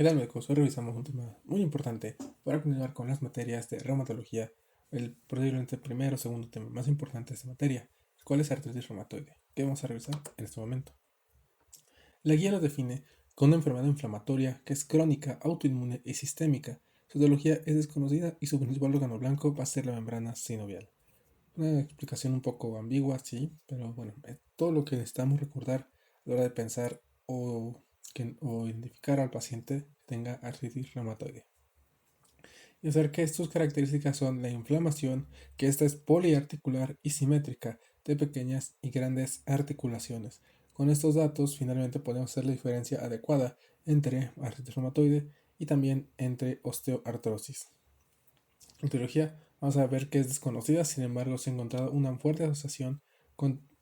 ¿Qué tal, médicos? Hoy revisamos un tema muy importante para continuar con las materias de reumatología, el posiblemente primero o segundo tema más importante de esta materia, el cual es artritis reumatoide, que vamos a revisar en este momento. La guía lo define como una enfermedad inflamatoria que es crónica, autoinmune y sistémica. Su etiología es desconocida y su principal órgano blanco va a ser la membrana sinovial. Una explicación un poco ambigua, sí, pero bueno, es todo lo que necesitamos recordar a la hora de pensar o identificar al paciente que tenga artritis reumatoide. Y hacer que sus características son la inflamación, que esta es poliarticular y simétrica de pequeñas y grandes articulaciones. Con estos datos, finalmente podemos hacer la diferencia adecuada entre artritis reumatoide y también entre osteoartrosis. En teología, vamos a ver que es desconocida, sin embargo, se ha encontrado una fuerte asociación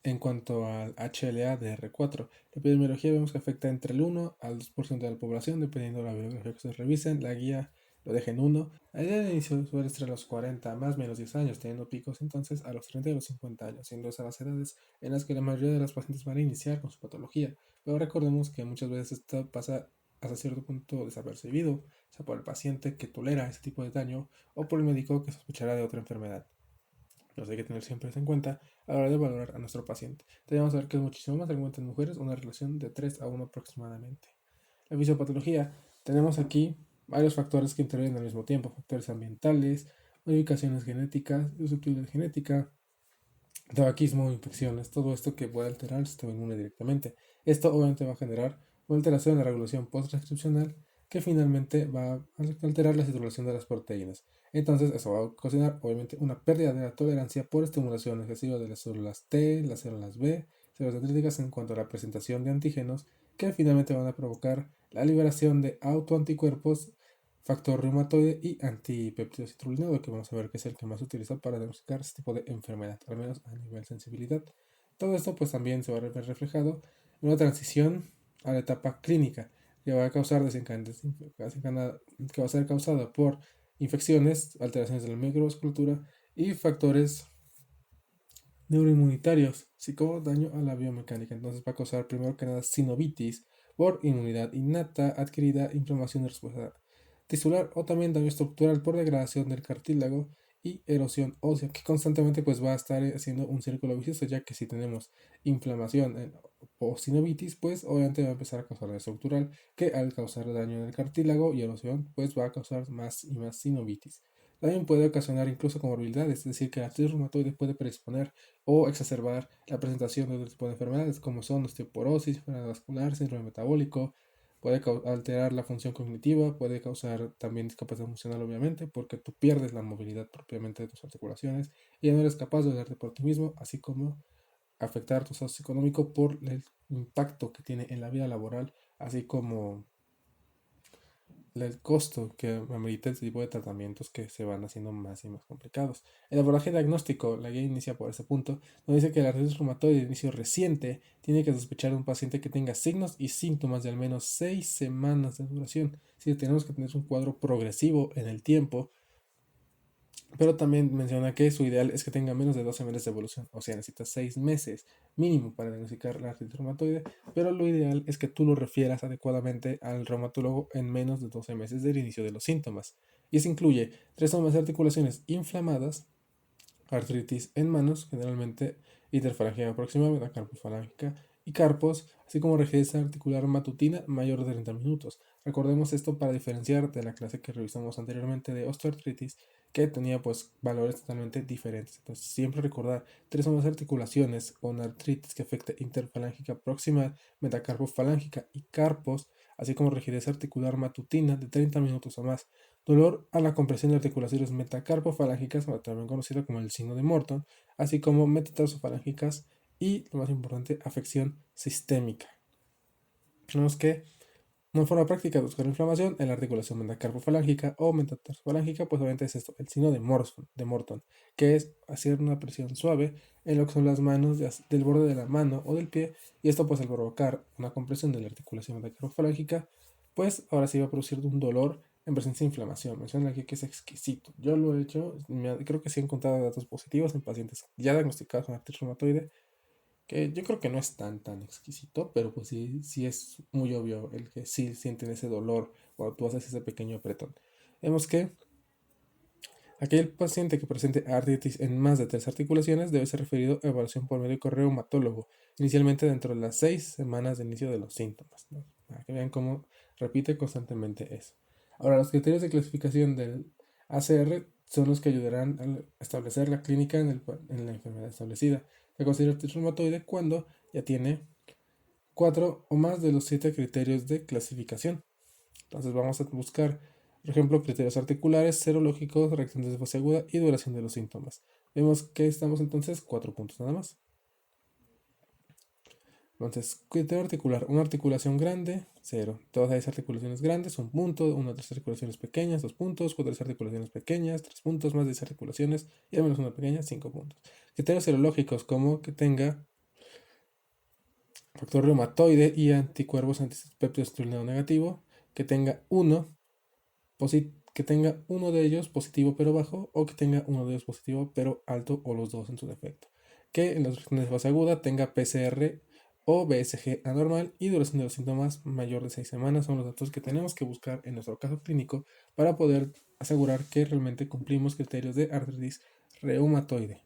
en cuanto al HLA de R4. La epidemiología vemos que afecta entre el 1 al 2% de la población, dependiendo de la bibliografía que se revisen. La guía lo deja en 1. La idea de inicio suele estar a los 40, más o menos 10 años, teniendo picos entonces a los 30 y los 50 años, siendo esas las edades en las que la mayoría de los pacientes van a iniciar con su patología. Pero recordemos que muchas veces esto pasa hasta cierto punto desapercibido, sea por el paciente que tolera ese tipo de daño o por el médico que sospechará de otra enfermedad. Entonces hay que tener siempre eso en cuenta a la hora de valorar a nuestro paciente. Debemos saber que es muchísimo más frecuente en mujeres, una relación de 3 a 1 aproximadamente. La fisiopatología, tenemos aquí varios factores que intervienen al mismo tiempo, factores ambientales, modificaciones genéticas, susceptibilidad genética, tabaquismo, infecciones, todo esto que puede alterar el sistema inmune directamente. Esto obviamente va a generar una alteración en la regulación post-transcripcional que finalmente va a alterar la circulación de las proteínas. Entonces eso va a ocasionar obviamente una pérdida de la tolerancia por estimulación excesiva de las células T, las células B, células dendríticas en cuanto a la presentación de antígenos que finalmente van a provocar la liberación de autoanticuerpos, factor reumatoide y antipéptido citrullinado, que vamos a ver que es el que más se utiliza para diagnosticar este tipo de enfermedad, al menos a nivel sensibilidad. Todo esto pues también se va a ver reflejado en una transición a la etapa clínica, que va a causar que va a ser causada por infecciones, alteraciones de la microvasculatura y factores neuroinmunitarios, así como daño a la biomecánica. Entonces va a causar primero que nada sinovitis por inmunidad innata adquirida, inflamación de respuesta tisular o también daño estructural por degradación del cartílago y erosión ósea, que constantemente pues va a estar haciendo un círculo vicioso, ya que si tenemos inflamación o sinovitis, pues obviamente va a empezar a causar daño estructural, que al causar daño en el cartílago y erosión, pues va a causar más y más sinovitis. También puede ocasionar incluso comorbilidades, es decir, que la artritis reumatoide puede predisponer o exacerbar la presentación de otro tipo de enfermedades como son osteoporosis, enfermedad vascular, síndrome metabólico, puede alterar la función cognitiva, puede causar también discapacidad funcional obviamente porque tú pierdes la movilidad propiamente de tus articulaciones y ya no eres capaz de darte por ti mismo, así como afectar tu estado económico por el impacto que tiene en la vida laboral, así como el costo que amerita este tipo de tratamientos que se van haciendo más y más complicados. El abordaje diagnóstico, la guía inicia por ese punto, donde dice que la artritis reumatoide de inicio reciente tiene que sospechar de un paciente que tenga signos y síntomas de al menos 6 semanas de duración. Si tenemos que tener un cuadro progresivo en el tiempo, pero también menciona que su ideal es que tenga menos de 12 meses de evolución, o sea, necesita 6 meses mínimo para diagnosticar la artritis reumatoide, pero lo ideal es que tú lo refieras adecuadamente al reumatólogo en menos de 12 meses del inicio de los síntomas. Y eso incluye 3 o más articulaciones inflamadas, artritis en manos, generalmente interfalangiana próxima, metacarpofalángica y carpos, así como rigidez articular matutina mayor de 30 minutos. Recordemos esto para diferenciar de la clase que revisamos anteriormente de osteoartritis, que tenía pues valores totalmente diferentes. Entonces siempre recordar 3 o más articulaciones con artritis que afecte interfalángica proximal, metacarpofalángica y carpos, así como rigidez articular matutina de 30 minutos o más. Dolor a la compresión de articulaciones metacarpofalángicas, también conocido como el signo de Morton, así como metatarsofalángicas y, lo más importante, afección sistémica. Tenemos que, una forma práctica de buscar inflamación en la articulación metacarpofalángica o metatarsofalánggica, pues obviamente es esto, el signo de Morton, que es hacer una presión suave en lo que son las manos del borde de la mano o del pie, y esto pues al provocar una compresión de la articulación metacarpofalángica, pues ahora sí va a producir un dolor en presencia de inflamación. Menciona aquí que es exquisito. Yo lo he hecho, creo que sí he encontrado datos positivos en pacientes ya diagnosticados con artritis reumatoide que yo creo que no es tan exquisito, pero pues sí es muy obvio el que sí sienten ese dolor cuando tú haces ese pequeño apretón. Vemos que aquel paciente que presente artritis en más de tres articulaciones debe ser referido a evaluación por médico reumatólogo, inicialmente dentro de las 6 semanas de inicio de los síntomas, ¿no? Para que vean cómo repite constantemente eso. Ahora, los criterios de clasificación del ACR son los que ayudarán a establecer la clínica en la enfermedad establecida. Se considera artritis reumatoide cuando ya tiene 4 o más de los 7 criterios de clasificación. Entonces vamos a buscar, por ejemplo, criterios articulares, serológicos, reacción de fase aguda y duración de los síntomas. Vemos que estamos entonces 4 puntos nada más. Entonces, criterio articular, una articulación grande, 0. Todas esas articulaciones grandes, 1 punto, 1 o 3 articulaciones pequeñas, 2 puntos, 4 articulaciones pequeñas, 3 puntos, más de 10 articulaciones y al menos una pequeña, 5 puntos. Criterios serológicos, como que tenga factor reumatoide y anticuerpos antipéptidos negativo, que tenga que tenga uno de ellos positivo pero bajo o que tenga uno de ellos positivo pero alto o los dos en su defecto. Que en las regiones de fase aguda tenga PCR o BSG anormal y duración de los síntomas mayor de 6 semanas son los datos que tenemos que buscar en nuestro caso clínico para poder asegurar que realmente cumplimos criterios de artritis reumatoide.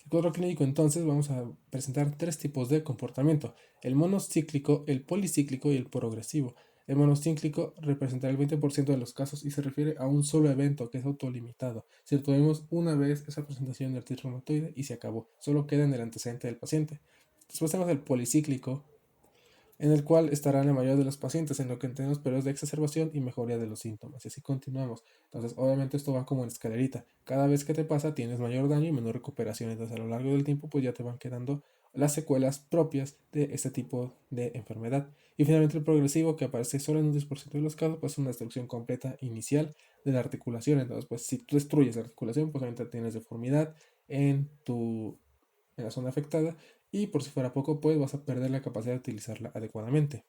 El cuadro clínico entonces vamos a presentar 3 tipos de comportamiento, el monocíclico, el policíclico y el progresivo. El monocíclico representará el 20% de los casos y se refiere a un solo evento que es autolimitado. Si tuvimos una vez esa presentación de artritis reumatoide y se acabó, solo queda en el antecedente del paciente. Después tenemos el policíclico, en el cual estarán la mayoría de los pacientes, en lo que tenemos periodos de exacerbación y mejoría de los síntomas. Y así continuamos. Entonces, obviamente esto va como en escalerita. Cada vez que te pasa tienes mayor daño y menor recuperación. Entonces, a lo largo del tiempo, pues ya te van quedando las secuelas propias de este tipo de enfermedad. Y finalmente el progresivo, que aparece solo en un 10% de los casos, pues es una destrucción completa inicial de la articulación. Entonces, pues si tú destruyes la articulación, pues obviamente tienes deformidad en la zona afectada y por si fuera poco, pues vas a perder la capacidad de utilizarla adecuadamente.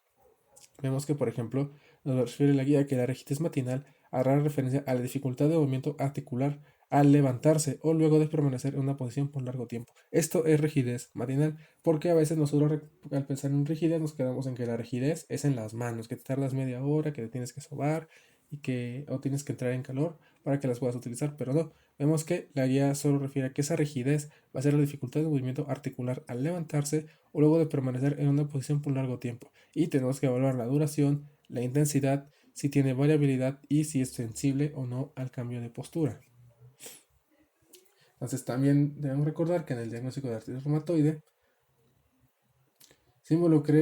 Vemos que, por ejemplo, nos refiere la guía que la rigidez matinal hará referencia a la dificultad de movimiento articular al levantarse o luego de permanecer en una posición por largo tiempo. Esto es rigidez matinal, porque a veces nosotros al pensar en rigidez nos quedamos en que la rigidez es en las manos, que te tardas media hora, que te tienes que sobar y que o tienes que entrar en calor para que las puedas utilizar, pero no. Vemos que la guía solo refiere a que esa rigidez va a ser la dificultad de movimiento articular al levantarse o luego de permanecer en una posición por largo tiempo. Y tenemos que evaluar la duración, la intensidad, si tiene variabilidad y si es sensible o no al cambio de postura. Entonces también debemos recordar que en el diagnóstico de artritis reumatoide se involucran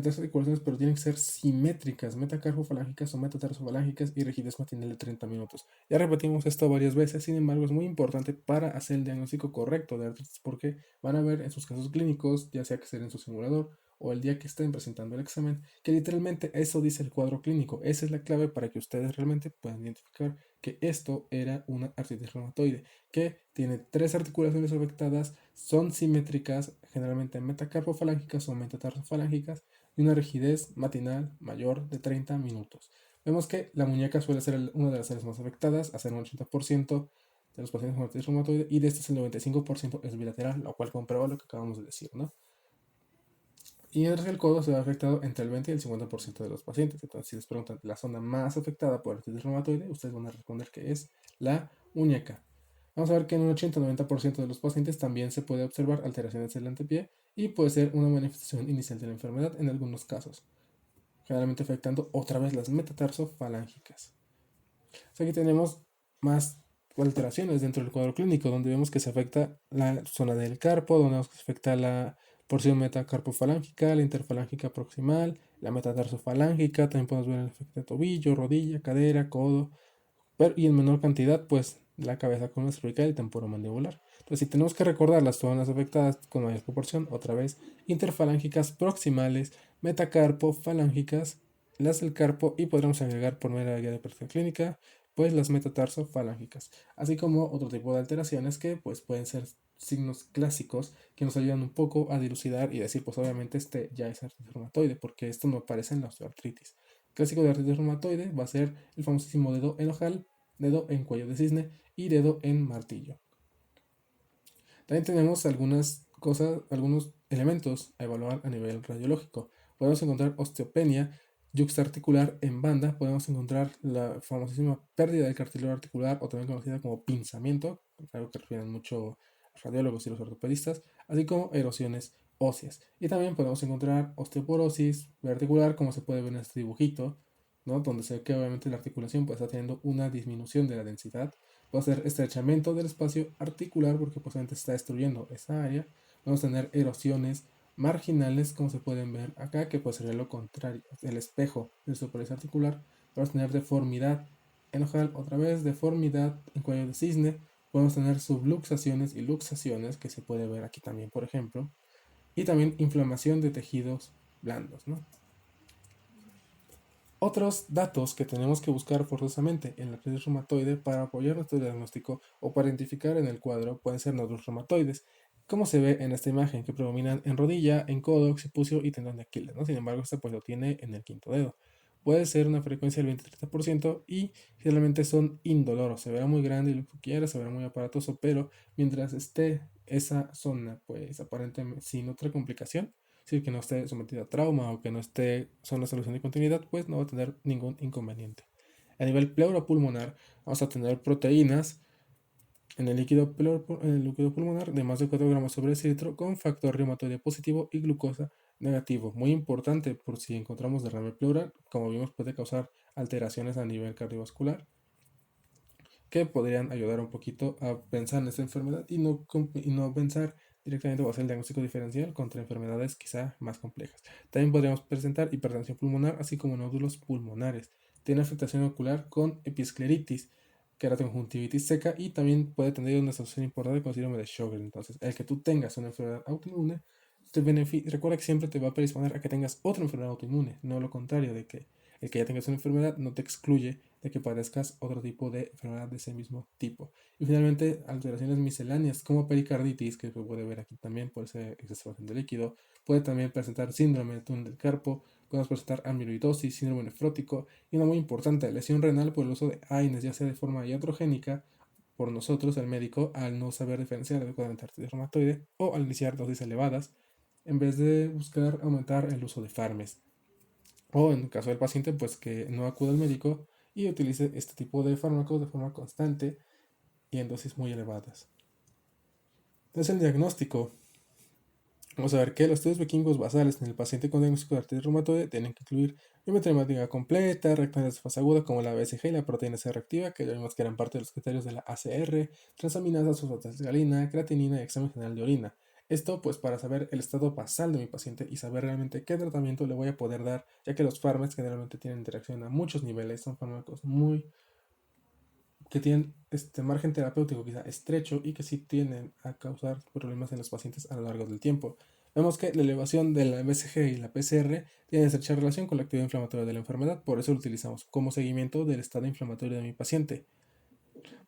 3 articulaciones, pero tienen que ser simétricas, metacarpofalángicas o metatarsofalángicas y rigidez matinal de 30 minutos. Ya repetimos esto varias veces, sin embargo es muy importante para hacer el diagnóstico correcto de artritis porque van a ver en sus casos clínicos, ya sea que estén en su simulador o el día que estén presentando el examen, que literalmente eso dice el cuadro clínico. Esa es la clave para que ustedes realmente puedan identificar que esto era una artritis reumatoide, que tiene 3 articulaciones afectadas, son simétricas, generalmente metacarpofalángicas o metatarsofalangicas, y una rigidez matinal mayor de 30 minutos. Vemos que la muñeca suele ser una de las áreas más afectadas, hacer un 80% de los pacientes con artritis reumatoide, y de estos el 95% es bilateral, lo cual comprueba lo que acabamos de decir, ¿no? Y el codo se ve afectado entre el 20 y el 50% de los pacientes. Entonces, si les preguntan la zona más afectada por artritis reumatoide, ustedes van a responder que es la muñeca. Vamos a ver que en un 80-90% de los pacientes también se puede observar alteraciones del antepié y puede ser una manifestación inicial de la enfermedad en algunos casos, generalmente afectando otra vez las metatarsofalangicas. Aquí tenemos más alteraciones dentro del cuadro clínico, donde vemos que se afecta la zona del carpo, donde vemos que se afecta la porción metacarpofalángica, la interfalángica proximal, la metatarsofalángica, también podemos ver el efecto de tobillo, rodilla, cadera, codo, pero, y en menor cantidad, pues la cabeza con la cervical y temporomandibular. Entonces, si tenemos que recordar las zonas afectadas con mayor proporción, otra vez, interfalángicas proximales, metacarpofalángicas, las del carpo y podremos agregar por medio de la guía de práctica clínica, pues las metatarsofalangicas, así como otro tipo de alteraciones que pues pueden ser signos clásicos que nos ayudan un poco a dilucidar y decir, pues obviamente este ya es artritis reumatoide, porque esto no aparece en la osteoartritis. Clásico de artritis reumatoide va a ser el famosísimo dedo en ojal, dedo en cuello de cisne y dedo en martillo. También tenemos algunas cosas, algunos elementos a evaluar a nivel radiológico. Podemos encontrar osteopenia yuxtaarticular en banda, podemos encontrar la famosísima pérdida del cartílago articular o también conocida como pinzamiento, algo que refieren mucho los radiólogos y los ortopedistas, así como erosiones óseas. Y también podemos encontrar osteoporosis verticular, como se puede ver en este dibujito, ¿no? Donde se ve que obviamente la articulación pues, está teniendo una disminución de la densidad. Puede ser estrechamiento del espacio articular porque posiblemente se está destruyendo esa área. Vamos a tener erosiones marginales, como se pueden ver acá, que puede ser lo contrario, el espejo del superficie articular. Vamos a tener deformidad en ojal, otra vez deformidad en cuello de cisne. Podemos tener subluxaciones y luxaciones, que se puede ver aquí también, por ejemplo. Y también inflamación de tejidos blandos, ¿no? Otros datos que tenemos que buscar forzosamente en la artritis reumatoide para apoyar nuestro diagnóstico o para identificar en el cuadro pueden ser nódulos reumatoides, como se ve en esta imagen, que predominan en rodilla, en codo, occipucio y tendón de Aquiles, ¿no? Sin embargo, este pues lo tiene en el quinto dedo. Puede ser una frecuencia del 20-30% y generalmente son indoloros. Se verá muy grande y lo que quiera, se verá muy aparatoso, pero mientras esté esa zona, pues aparentemente sin otra complicación, decir, que no esté sometido a trauma o que no esté zona de solución de continuidad, pues no va a tener ningún inconveniente. A nivel pleuropulmonar, vamos a tener proteínas en el líquido pulmonar de más de 4 gramos sobre litro con factor reumatoide positivo y glucosa negativo. Muy importante por si encontramos derrame pleural, como vimos puede causar alteraciones a nivel cardiovascular que podrían ayudar un poquito a pensar en esta enfermedad y no pensar directamente o hacer el diagnóstico diferencial contra enfermedades quizá más complejas. También podríamos presentar hipertensión pulmonar, así como nódulos pulmonares. Tiene afectación ocular con episcleritis, queratoconjuntivitis seca y también puede tener una asociación importante con síndrome de Sjögren. Entonces, el que tú tengas una enfermedad autoinmune, recuerda que siempre te va a predisponer a que tengas otra enfermedad autoinmune, no lo contrario de que el que ya tengas una enfermedad no te excluye de que padezcas otro tipo de enfermedad de ese mismo tipo. Y finalmente, alteraciones misceláneas como pericarditis, que se puede ver aquí también por esa exacerbación de líquido, puede también presentar síndrome de túnel del carpo, podemos presentar amiloidosis, síndrome nefrótico y una muy importante, lesión renal por el uso de AINES, ya sea de forma iatrogénica por nosotros, el médico, al no saber diferenciar adecuadamente artritis reumatoide o al iniciar dosis elevadas, en vez de buscar aumentar el uso de fármacos. O en el caso del paciente, pues que no acude al médico y utilice este tipo de fármacos de forma constante y en dosis muy elevadas. Entonces el diagnóstico. Vamos a ver que los estudios vikingos basales en el paciente con diagnóstico de artritis reumatoide tienen que incluir biometría hemática completa, reacciones de fase aguda como la BSG y la proteína C reactiva, que ya vimos que eran parte de los criterios de la ACR, transaminasas, fosfatas de galina, creatinina y examen general de orina. Esto pues para saber el estado basal de mi paciente y saber realmente qué tratamiento le voy a poder dar, ya que los fármacos generalmente tienen interacción a muchos niveles, son fármacos muy que tienen este margen terapéutico quizá estrecho y que sí tienden a causar problemas en los pacientes a lo largo del tiempo. Vemos que la elevación de la BCG y la PCR tienen estrecha relación con la actividad inflamatoria de la enfermedad, por eso lo utilizamos como seguimiento del estado inflamatorio de mi paciente.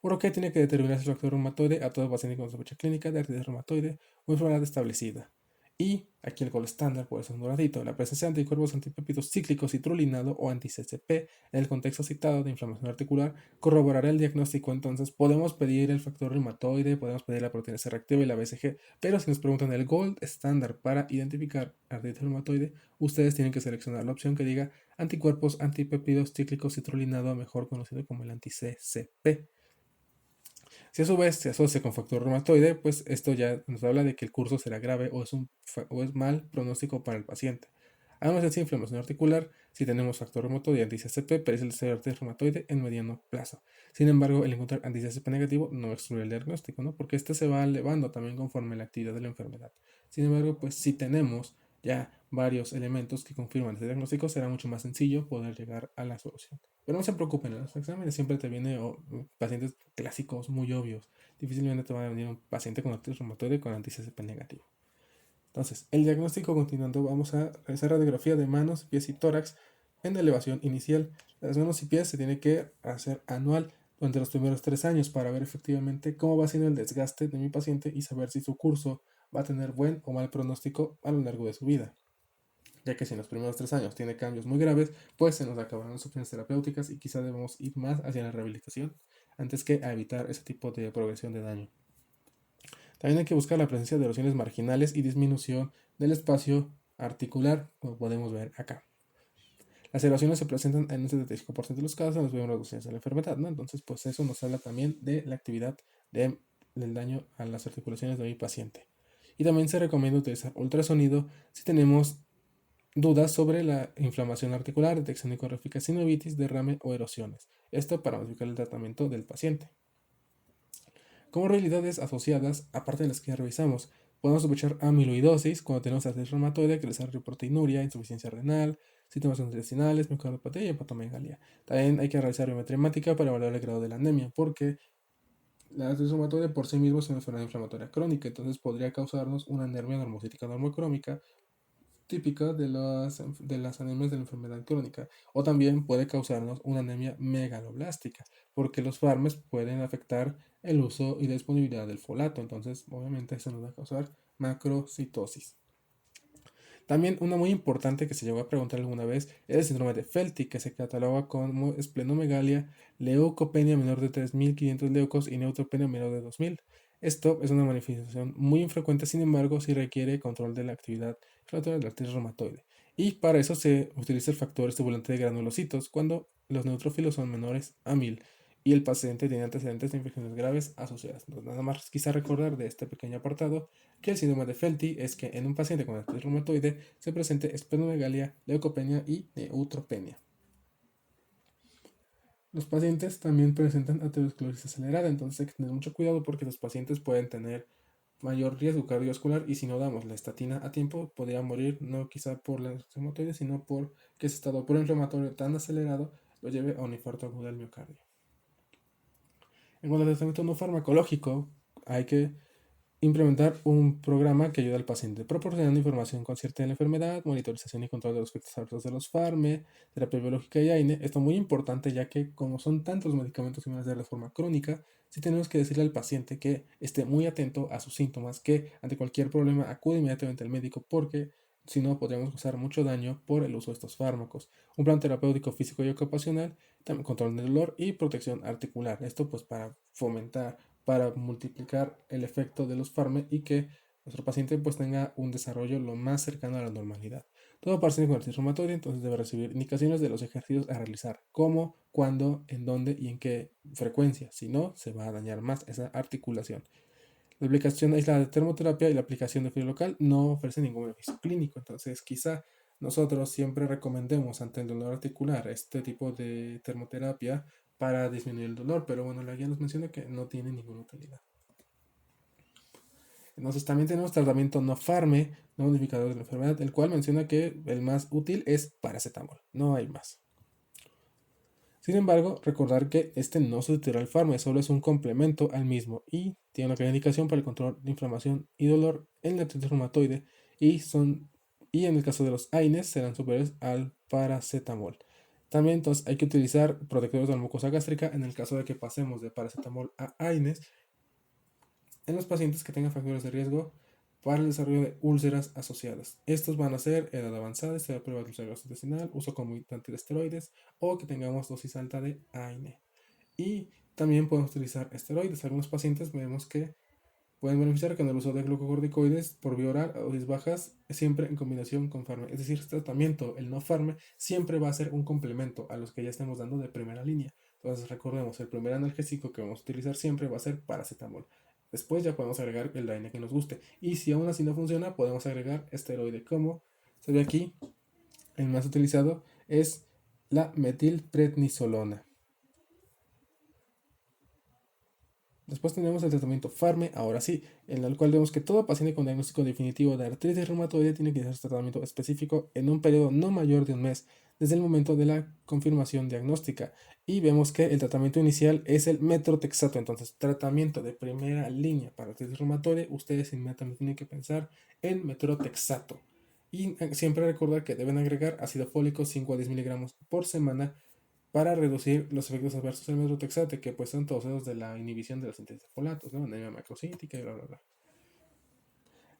Por lo que tiene que determinarse el factor reumatoide a todo paciente con sospecha clínica de artritis reumatoide o enfermedad establecida. Y aquí el gol estándar, por eso un doradito, la presencia de anticuerpos antipéptidos cíclicos citrulinado o anti-CCP en el contexto citado de inflamación articular corroborará el diagnóstico. Entonces podemos pedir el factor reumatoide, podemos pedir la proteína C reactiva y la BCG, pero si nos preguntan el gold estándar para identificar artritis reumatoide, ustedes tienen que seleccionar la opción que diga anticuerpos antipéptidos cíclicos citrulinado, mejor conocido como el anti-CCP. Si a su vez se asocia con factor reumatoide, pues esto ya nos habla de que el curso será grave o es mal pronóstico para el paciente. Además de esa inflamación articular, si tenemos factor reumatoide y anti-CCP, parece el desarrollo de reumatoide en mediano plazo. Sin embargo, el encontrar anti-CCP negativo no excluye el diagnóstico, ¿no? Porque este se va elevando también conforme la actividad de la enfermedad. Sin embargo, pues si tenemos ya varios elementos que confirman este diagnóstico, será mucho más sencillo poder llegar a la solución. Pero no se preocupen, en los exámenes siempre te vienen pacientes clásicos muy obvios. Difícilmente te va a venir un paciente con artritis reumatoide con anti-CCP negativo. Entonces, el diagnóstico continuando, vamos a realizar radiografía de manos, pies y tórax en elevación inicial. Las manos y pies se tiene que hacer anual durante los primeros 3 años para ver efectivamente cómo va siendo el desgaste de mi paciente y saber si su curso va a tener buen o mal pronóstico a lo largo de su vida, ya que si en los primeros 3 años tiene cambios muy graves, pues se nos acabarán las opciones terapéuticas y quizá debemos ir más hacia la rehabilitación antes que a evitar ese tipo de progresión de daño. También hay que buscar la presencia de erosiones marginales y disminución del espacio articular, como podemos ver acá. Las erosiones se presentan en un 75% de los casos, nos vemos reducidas de la enfermedad, ¿no? Entonces, pues eso nos habla también de la actividad del daño a las articulaciones de mi paciente. Y también se recomienda utilizar ultrasonido si tenemos dudas sobre la inflamación articular, detección ecográfica, sinovitis, derrame o erosiones. Esto para modificar el tratamiento del paciente. Como realidades asociadas, aparte de las que ya revisamos, podemos sospechar amiloidosis cuando tenemos artritis reumatoide que desarrolla proteinuria, insuficiencia renal, síntomas intestinales, miocardiopatía y hepatomegalia. También hay que realizar biometría hemática para evaluar el grado de la anemia, porque la artritis reumatoide por sí mismo es una enfermedad inflamatoria crónica, entonces podría causarnos una anemia normocítica normocrómica típica de las anemias de la enfermedad crónica, o también puede causarnos una anemia megaloblástica, porque los fármacos pueden afectar el uso y la disponibilidad del folato, entonces obviamente eso nos va a causar macrocitosis. También una muy importante que se llegó a preguntar alguna vez es el síndrome de Felty, que se cataloga como esplenomegalia, leucopenia menor de 3.500 leucos y neutropenia menor de 2.000. Esto es una manifestación muy infrecuente, sin embargo, sí requiere control de la actividad inflamatoria de la artritis reumatoide. Y para eso se utiliza el factor estimulante de granulocitos cuando los neutrófilos son menores a 1.000 y el paciente tiene antecedentes de infecciones graves asociadas. Entonces, nada más quizá recordar de este pequeño apartado que el síndrome de Felty es que en un paciente con artritis reumatoide se presente esplenomegalia, leucopenia y neutropenia. Los pacientes también presentan aterosclerosis acelerada, entonces hay que tener mucho cuidado porque los pacientes pueden tener mayor riesgo cardiovascular y si no damos la estatina a tiempo podría morir no quizá por la reumatoide sino por que ese estado proinflamatorio tan acelerado lo lleve a un infarto agudo del miocardio. En cuanto al tratamiento no farmacológico, hay que implementar un programa que ayude al paciente, proporcionando información consciente de la enfermedad, monitorización y control de los efectos adversos de los fármacos, terapia biológica y AINE. Esto es muy importante ya que como son tantos los medicamentos que van a ser de forma crónica, sí tenemos que decirle al paciente que esté muy atento a sus síntomas, que ante cualquier problema acude inmediatamente al médico porque si no podríamos causar mucho daño por el uso de estos fármacos. Un plan terapéutico físico y ocupacional, también control del dolor y protección articular. Esto pues para fomentar para multiplicar el efecto de los fármacos y que nuestro paciente pues tenga un desarrollo lo más cercano a la normalidad. Todo paciente con artritis reumatoide entonces debe recibir indicaciones de los ejercicios a realizar, cómo, cuándo, en dónde y en qué frecuencia, si no se va a dañar más esa articulación. La aplicación aislada de termoterapia y la aplicación de frío local no ofrece ningún beneficio clínico, entonces quizá nosotros siempre recomendemos ante el dolor articular este tipo de termoterapia para disminuir el dolor, pero bueno, la guía nos menciona que no tiene ninguna utilidad. Entonces también tenemos tratamiento no farme, no modificador de la enfermedad, el cual menciona que el más útil es paracetamol, no hay más. Sin embargo, recordar que este no sustituirá al fármaco, solo es un complemento al mismo y tiene una clara indicación para el control de inflamación y dolor en la artritis reumatoide y en el caso de los AINES serán superiores al paracetamol. También entonces hay que utilizar protectores de la mucosa gástrica en el caso de que pasemos de paracetamol a AINES en los pacientes que tengan factores de riesgo para el desarrollo de úlceras asociadas. Estos van a ser edad avanzada, esta prueba de úlcera intestinal, uso concomitante de esteroides o que tengamos dosis alta de AINE. Y también podemos utilizar esteroides. Algunos pacientes vemos que pueden beneficiar con el uso de glucocorticoides por vía oral a dosis bajas, siempre en combinación con fármaco. Es decir, este tratamiento, el no fármaco, siempre va a ser un complemento a los que ya estamos dando de primera línea. Entonces recordemos, el primer analgésico que vamos a utilizar siempre va a ser paracetamol. Después ya podemos agregar el AINE que nos guste. Y si aún así no funciona, podemos agregar esteroide. Como se ve aquí, el más utilizado es la metilprednisolona. Después tenemos el tratamiento FARME, ahora sí, en el cual vemos que todo paciente con diagnóstico definitivo de artritis reumatoide tiene que hacer su tratamiento específico en un periodo no mayor de un mes desde el momento de la confirmación diagnóstica. Y vemos que el tratamiento inicial es el metrotexato, entonces tratamiento de primera línea para artritis reumatoide, ustedes inmediatamente tienen que pensar en metrotexato. Y siempre recordar que deben agregar ácido fólico 5 a 10 miligramos por semana para reducir los efectos adversos del metrotexate, que pues son todos esos de la inhibición de la síntesis de folatos, ¿no? Anemia macrocítica y bla, bla, bla.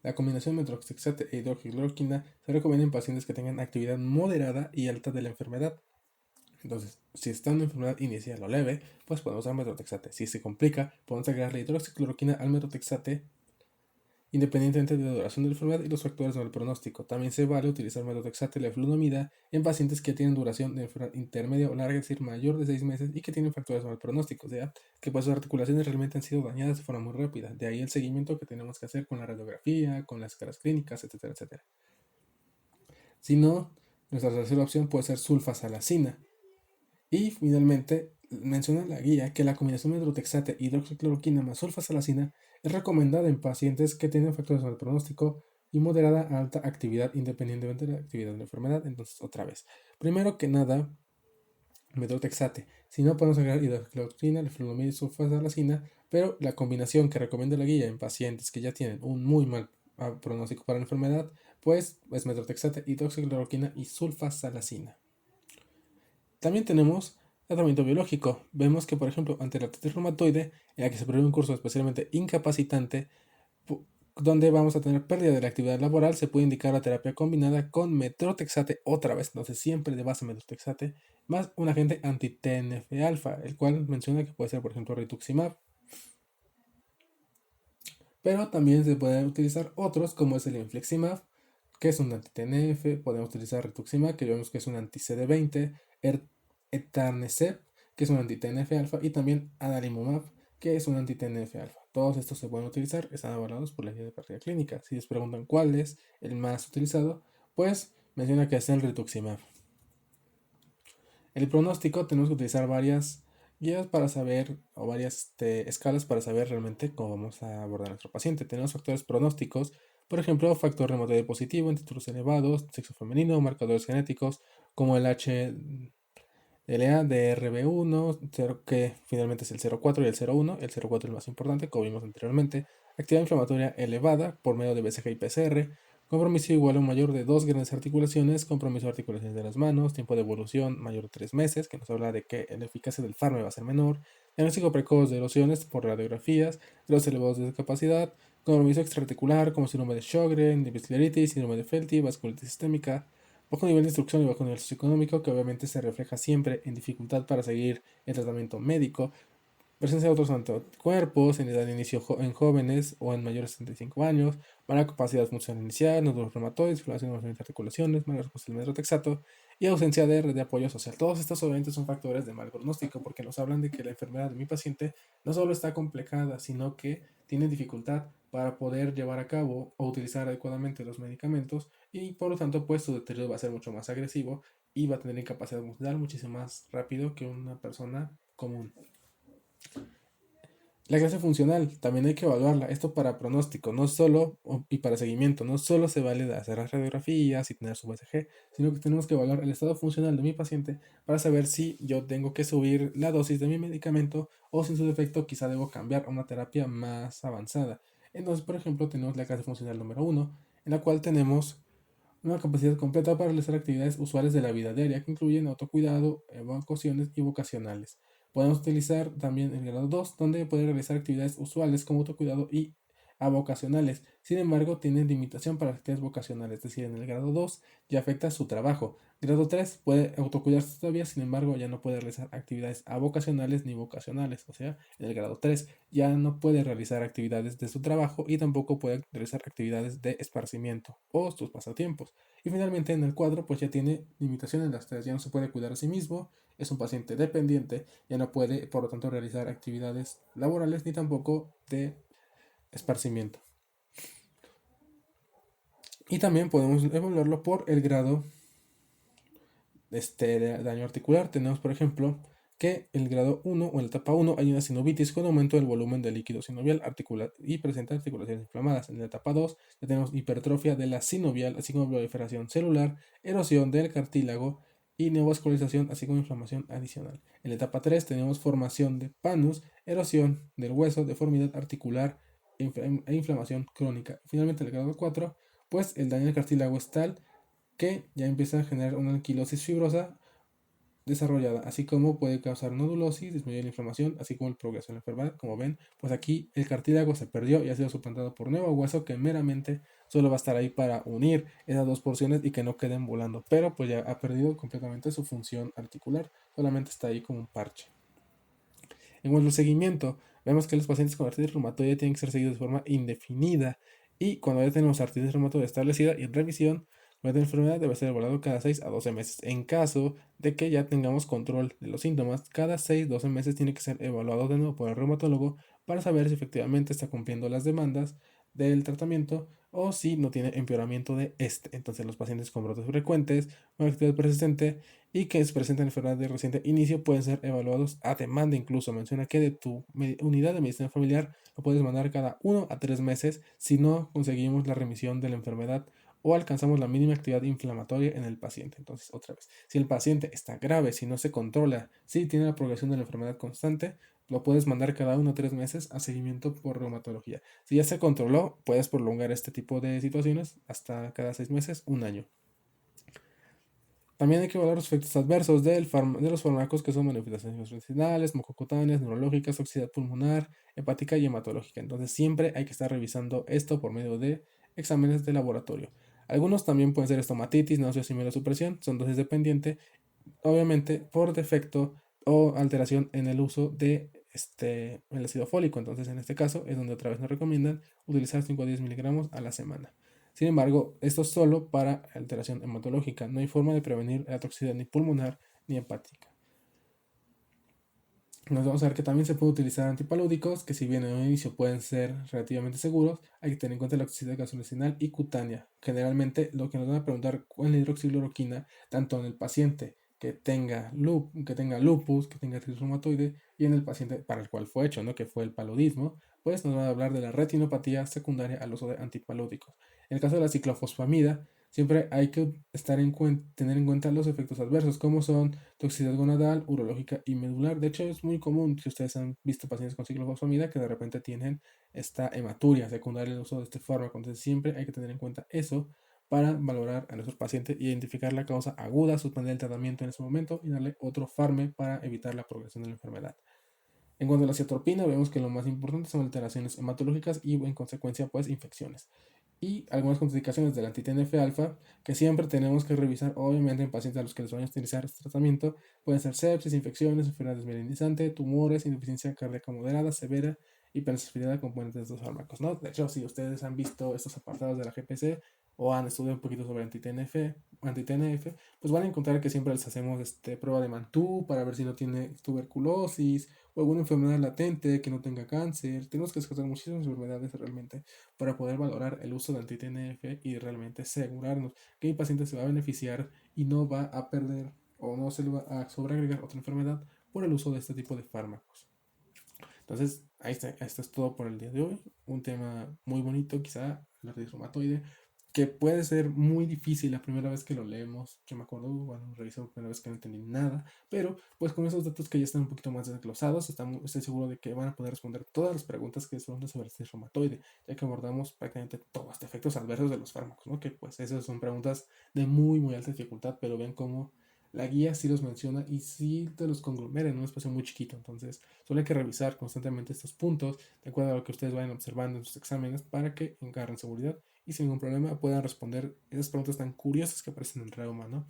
La combinación metrotexate e hidroxicloroquina se recomienda en pacientes que tengan actividad moderada y alta de la enfermedad. Entonces, si está en una enfermedad inicial o leve, pues podemos usar metrotexate. Si se complica, podemos agregarle hidroxicloroquina al metrotexate independientemente de la duración de la enfermedad y los factores del pronóstico. También se vale utilizar metotrexate y leflunomida en pacientes que tienen duración de enfermedad intermedia o larga, es decir, mayor de 6 meses y que tienen factores del pronóstico, o sea, que pues sus articulaciones realmente han sido dañadas de forma muy rápida. De ahí el seguimiento que tenemos que hacer con la radiografía, con las escalas clínicas, etcétera, etcétera. Si no, nuestra tercera opción puede ser sulfasalacina. Y finalmente, menciona la guía que la combinación de hidrotexate, hidroxicloroquina más sulfasalacina es recomendada en pacientes que tienen factores de pronóstico y moderada a alta actividad independientemente de la actividad de la enfermedad. Entonces, otra vez. Primero que nada, metotrexate. Si no, podemos agregar hidroxicloroquina, leflunomida y sulfasalacina, pero la combinación que recomienda la guía en pacientes que ya tienen un muy mal pronóstico para la enfermedad, pues es metotrexate, hidroxicloroquina y sulfasalacina. También tenemos tratamiento biológico. Vemos que, por ejemplo, ante la artritis reumatoide, en la que se prevé un curso especialmente incapacitante, donde vamos a tener pérdida de la actividad laboral, se puede indicar la terapia combinada con metotrexate otra vez, entonces siempre de base metotrexate, más un agente anti-TNF-alfa, el cual menciona que puede ser, por ejemplo, rituximab. Pero también se pueden utilizar otros, como es el infliximab, que es un anti-TNF, podemos utilizar rituximab, que vemos que es un anti-CD20, etanercept, que es un anti-TNF-alfa, y también adalimumab, que es un anti-TNF-alfa. Todos estos se pueden utilizar, están avalados por la guía de práctica clínica. Si les preguntan cuál es el más utilizado, pues menciona que es el rituximab. El pronóstico, tenemos que utilizar varias guías para saber, o varias escalas para saber realmente cómo vamos a abordar a nuestro paciente. Tenemos factores pronósticos, por ejemplo, factor reumatoide positivo en títulos elevados, sexo femenino, marcadores genéticos como el HLA, DRB1, que finalmente es el 0,4 y el 0,1. El 0,4 es el más importante, como vimos anteriormente. Actividad inflamatoria elevada por medio de BCG y PCR. Compromiso igual o mayor de dos grandes articulaciones, compromiso de articulaciones de las manos, tiempo de evolución mayor de 3 meses, que nos habla de que la eficacia del fármaco va a ser menor, diagnóstico precoz de erosiones por radiografías, grados elevados de discapacidad, compromiso extraarticular como síndrome de Sjögren, diverticulitis, síndrome de Felty, vasculitis sistémica, bajo nivel de instrucción y bajo nivel socioeconómico, que obviamente se refleja siempre en dificultad para seguir el tratamiento médico, presencia de otros anticuerpos en edad de inicio en jóvenes o en mayores de 65 años, mala capacidad funcional inicial, nódulos reumatoides, inflamación de las articulaciones, mala respuesta al metotrexato y ausencia de red de apoyo social. Todos estos obviamente son factores de mal pronóstico porque nos hablan de que la enfermedad de mi paciente no solo está complicada, sino que tiene dificultad para poder llevar a cabo o utilizar adecuadamente los medicamentos y por lo tanto pues su deterioro va a ser mucho más agresivo y va a tener incapacidad funcional muchísimo más rápido que una persona común. La clase funcional también hay que evaluarla. Esto para pronóstico, no solo, y para seguimiento, no solo se vale de hacer las radiografías y tener su BCG, sino que tenemos que evaluar el estado funcional de mi paciente para saber si yo tengo que subir la dosis de mi medicamento o si en su defecto quizá debo cambiar a una terapia más avanzada. Entonces, por ejemplo, tenemos la clase funcional número 1, en la cual tenemos una capacidad completa para realizar actividades usuales de la vida diaria que incluyen autocuidado, evacuaciones y vocacionales. Podemos utilizar también el grado 2, donde puede realizar actividades usuales como autocuidado y vocacionales. Sin embargo, tiene limitación para las actividades vocacionales, es decir, en el grado 2 ya afecta su trabajo. Grado 3 puede autocuidarse todavía, sin embargo, ya no puede realizar actividades avocacionales ni vocacionales. O sea, en el grado 3 ya no puede realizar actividades de su trabajo y tampoco puede realizar actividades de esparcimiento o sus pasatiempos. Y finalmente en el 4 pues ya tiene limitaciones en las 3, ya no se puede cuidar a sí mismo, es un paciente dependiente, ya no puede por lo tanto realizar actividades laborales ni tampoco de esparcimiento. Y también podemos evaluarlo por el grado de daño articular. Tenemos, por ejemplo, que el grado 1 o en la etapa 1 hay una sinovitis con aumento del volumen del líquido sinovial articular y presenta articulaciones inflamadas. En la etapa 2 ya tenemos hipertrofia de la sinovial, así como proliferación celular, erosión del cartílago y neovascularización, así como inflamación adicional. En la etapa 3 tenemos formación de panus, erosión del hueso, deformidad articular e inflamación crónica. Finalmente, en el grado 4, pues el daño del cartílago es tal que ya empieza a generar una anquilosis fibrosa desarrollada, así como puede causar nodulosis, disminuir la inflamación, así como el progreso de la enfermedad. Como ven, pues aquí el cartílago se perdió y ha sido suplantado por nuevo hueso que meramente solo va a estar ahí para unir esas dos porciones y que no queden volando, pero pues ya ha perdido completamente su función articular, solamente está ahí como un parche. En cuanto al seguimiento, vemos que los pacientes con artritis reumatoide tienen que ser seguidos de forma indefinida Y cuando ya tenemos artritis reumatoide establecida y en revisión, la enfermedad debe ser evaluado cada 6 a 12 meses. En caso de que ya tengamos control de los síntomas, cada 6 12 meses tiene que ser evaluado de nuevo por el reumatólogo para saber si efectivamente está cumpliendo las demandas del tratamiento o si no tiene empeoramiento de este. Entonces, los pacientes con brotes frecuentes, con actividad persistente y que se presentan enfermedad de reciente inicio pueden ser evaluados a demanda. Incluso menciona que de tu unidad de medicina familiar lo puedes mandar cada 1 a 3 meses si no conseguimos la remisión de la enfermedad o alcanzamos la mínima actividad inflamatoria en el paciente. Entonces, otra vez, si el paciente está grave, si no se controla, si tiene la progresión de la enfermedad constante, lo puedes mandar cada 1 a 3 meses a seguimiento por reumatología. Si ya se controló, puedes prolongar este tipo de situaciones hasta cada 6 meses, un año. También hay que evaluar los efectos adversos de los fármacos que son manifestaciones gastrointestinales, mucocutáneas, neurológicas, toxicidad pulmonar, hepática y hematológica. Entonces siempre hay que estar revisando esto por medio de exámenes de laboratorio. Algunos también pueden ser estomatitis, náuseas y mielosupresión, son dosis dependiente, obviamente por defecto o alteración en el uso de el ácido fólico. Entonces en este caso es donde otra vez nos recomiendan utilizar 5 a 10 miligramos a la semana. Sin embargo, esto es solo para alteración hematológica. No hay forma de prevenir la toxicidad ni pulmonar ni hepática. Nos vamos a ver que también se puede utilizar antipalúdicos, que si bien en un inicio pueden ser relativamente seguros, hay que tener en cuenta la toxicidad gastrointestinal y cutánea. Generalmente lo que nos van a preguntar con la hidroxicloroquina, tanto en el paciente que tenga lupus, que tenga artritis reumatoide, y en el paciente para el cual fue hecho, ¿no? Que fue el paludismo, pues nos van a hablar de la retinopatía secundaria al uso de antipalúdicos. En el caso de la ciclofosfamida, siempre hay que tener en cuenta los efectos adversos, como son toxicidad gonadal, urológica y medular. De hecho, es muy común si ustedes han visto pacientes con ciclofosfamida que de repente tienen esta hematuria secundaria al uso de este fármaco. Entonces, siempre hay que tener en cuenta eso para valorar a nuestros pacientes, identificar la causa aguda, suspender el tratamiento en ese momento y darle otro fármaco para evitar la progresión de la enfermedad. En cuanto a la ciatropina, vemos que lo más importante son alteraciones hematológicas y en consecuencia pues infecciones. Y algunas contraindicaciones del anti-TNF alfa que siempre tenemos que revisar, obviamente en pacientes a los que les van a utilizar este tratamiento, pueden ser sepsis, infecciones, enfermedad desmielinizante, tumores, insuficiencia cardíaca moderada, severa, hipersensibilidad a componentes de estos fármacos, ¿no? De hecho, si ustedes han visto estos apartados de la GPC o han estudiado un poquito sobre anti-TNF, pues van a encontrar que siempre les hacemos prueba de Mantoux para ver si no tiene tuberculosis o alguna enfermedad latente, que no tenga cáncer. Tenemos que descartar muchísimas enfermedades realmente para poder valorar el uso de anti-TNF y realmente asegurarnos que mi paciente se va a beneficiar y no va a perder o no se le va a sobreagregar otra enfermedad por el uso de este tipo de fármacos. Entonces, ahí está, esto es todo por el día de hoy. Un tema muy bonito, quizá, la artritis reumatoide, que puede ser muy difícil la primera vez que lo leemos. Yo me acuerdo, bueno, revisé la primera vez que no entendí nada, pero pues con esos datos que ya están un poquito más desglosados, estoy seguro de que van a poder responder todas las preguntas que les preguntan sobre artritis reumatoide, ya que abordamos prácticamente todos los efectos adversos de los fármacos, ¿no? Que pues esas son preguntas de muy, muy alta dificultad, pero ven cómo la guía sí los menciona y sí te los conglomera en un espacio muy chiquito. Entonces, solo hay que revisar constantemente estos puntos de acuerdo a lo que ustedes vayan observando en sus exámenes para que agarren seguridad y sin ningún problema puedan responder esas preguntas tan curiosas que aparecen en el reuma, ¿no?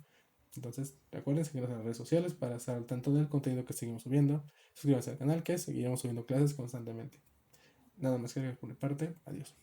Entonces, recuerden seguirnos en las redes sociales para estar al tanto del contenido que seguimos subiendo. Suscríbanse al canal que seguiremos subiendo clases constantemente. Nada más que agregar por mi parte. Adiós.